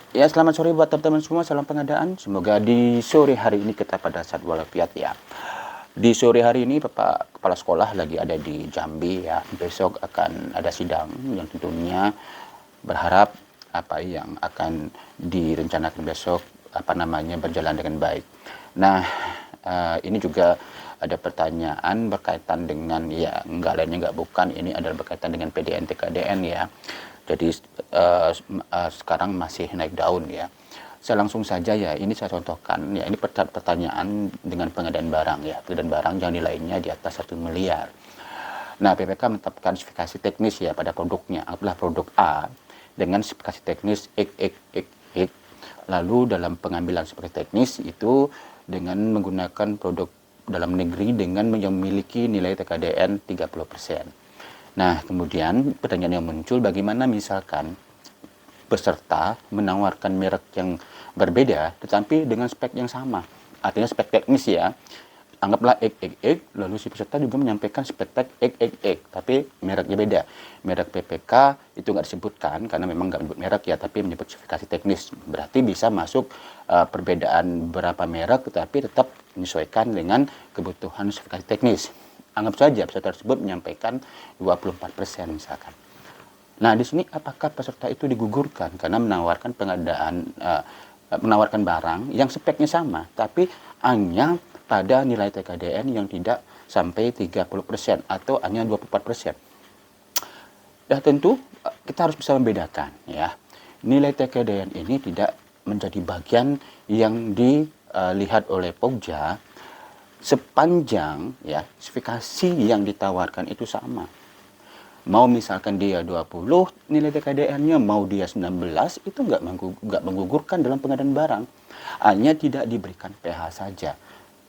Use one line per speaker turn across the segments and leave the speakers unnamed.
Ya, selamat sore buat teman-teman semua, salam pengadaan. Semoga di sore hari ini kita pada saat walafiat ya. Di sore hari ini Bapak Kepala Sekolah lagi ada di Jambi ya. Besok akan ada sidang yang tentunya berharap apa yang akan direncanakan besok berjalan dengan baik. Nah, ini juga ada pertanyaan berkaitan dengan ya enggak lainnya enggak bukan ini adalah berkaitan dengan PDN TKDN ya. Jadi sekarang masih naik daun ya. Saya langsung saja ya, ini saya contohkan ya, ini pertanyaan dengan pengadaan barang ya, pengadaan barang yang nilainya di atas 1 miliar. Nah, PPK menetapkan spesifikasi teknis ya pada produknya, adalah produk A dengan spesifikasi teknis X. Lalu dalam pengambilan spesifikasi teknis itu dengan menggunakan produk dalam negeri dengan yang memiliki nilai TKDN 30%. Nah, kemudian pertanyaan yang muncul, bagaimana misalkan peserta menawarkan merek yang berbeda tetapi dengan spek yang sama, artinya spek teknis ya, anggaplah XXX, lalu si peserta juga menyampaikan spek tek XXX tapi mereknya beda. Merek PPK itu nggak disebutkan karena memang nggak menyebut merek ya, tapi menyebut spesifikasi teknis, berarti bisa masuk perbedaan berapa merek tetapi tetap menyesuaikan dengan kebutuhan spesifikasi teknis. Anggap saja peserta tersebut menyampaikan 24% misalkan. Nah, di sini apakah peserta itu digugurkan karena menawarkan menawarkan barang yang speknya sama, tapi hanya pada nilai TKDN yang tidak sampai 30% atau hanya 24%. Ya, tentu kita harus bisa membedakan ya. Nilai TKDN ini tidak menjadi bagian yang dilihat oleh Pokja sepanjang ya spesifikasi yang ditawarkan itu sama. Mau misalkan dia 20 nilai TKDN-nya, mau dia 19, itu nggak menggugurkan dalam pengadaan barang. Hanya tidak diberikan PH saja.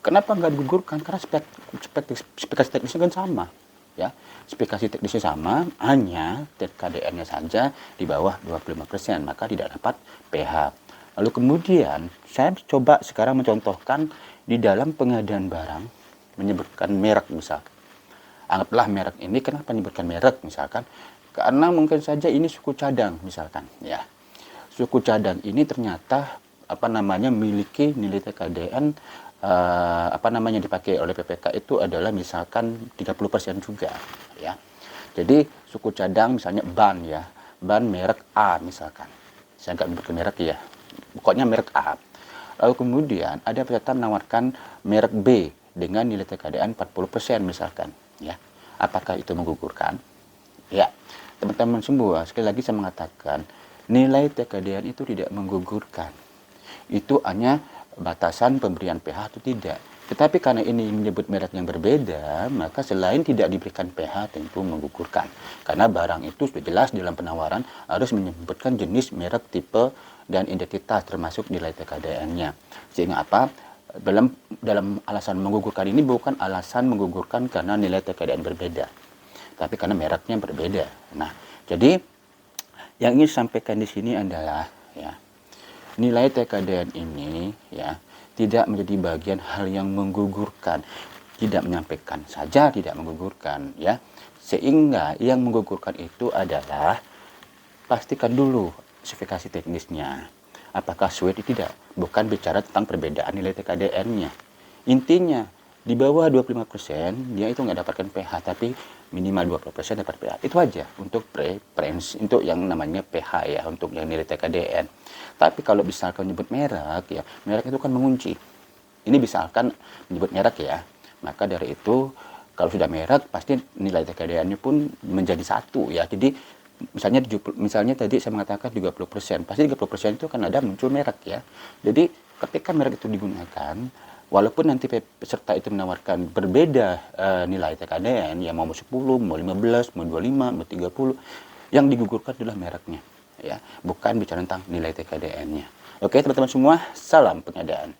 Kenapa nggak digugurkan? Karena spesifikasi teknisnya kan sama. Ya, spesifikasi teknisnya sama, hanya TKDN-nya saja di bawah 25%, maka tidak dapat PH. Lalu kemudian saya coba sekarang mencontohkan di dalam pengadaan barang menyebutkan merek misalkan. Anggaplah merek ini, kenapa menyebutkan merek misalkan? Karena mungkin saja ini suku cadang misalkan ya. Suku cadang ini ternyata memiliki nilai TKDN dipakai oleh PPK itu adalah misalkan 30% juga ya. Jadi suku cadang misalnya ban ya, ban merek A misalkan. Saya nggak menyebutkan merek ya. Pokoknya merek A. Lalu kemudian ada peserta menawarkan merek B dengan nilai TKDN 40% misalkan ya. Apakah itu menggugurkan? Ya, teman-teman semua, sekali lagi saya mengatakan nilai TKDN itu tidak menggugurkan. Itu hanya batasan pemberian PH atau tidak. Tetapi karena ini menyebut merek yang berbeda, maka selain tidak diberikan PH tentu menggugurkan. Karena barang itu sudah jelas dalam penawaran harus menyebutkan jenis, merek, tipe, dan identitas termasuk nilai TKDN-nya. Sehingga apa? Dalam alasan menggugurkan ini bukan alasan menggugurkan karena nilai TKDN berbeda, tapi karena mereknya berbeda. Nah, jadi yang ingin sampaikan di sini adalah ya, nilai TKDN ini ya tidak menjadi bagian hal yang menggugurkan, tidak menyampaikan saja tidak menggugurkan ya. Sehingga yang menggugurkan itu adalah pastikan dulu spesifikasi teknisnya. Apakah sesuai atau tidak? Bukan bicara tentang perbedaan nilai TKDN-nya. Intinya, di bawah 25% dia itu nggak dapatkan PH, tapi minimal 20% dapat PH. Itu aja untuk preferensi, untuk yang namanya PH ya, untuk yang nilai TKDN. Tapi kalau misalkan menyebut merek ya, merek itu kan mengunci. Ini misalkan menyebut merek ya, maka dari itu kalau sudah merek pasti nilai TKDN-nya pun menjadi satu ya. Jadi misalnya tadi saya mengatakan 30%, pasti 30% itu kan ada muncul merek ya. Jadi ketika merek itu digunakan, walaupun nanti peserta itu menawarkan berbeda nilai TKDN, ya mau 10, mau 15, mau 25, mau 30, yang digugurkan adalah mereknya ya, bukan bicara tentang nilai TKDN-nya. Oke teman-teman semua, salam pengadaan.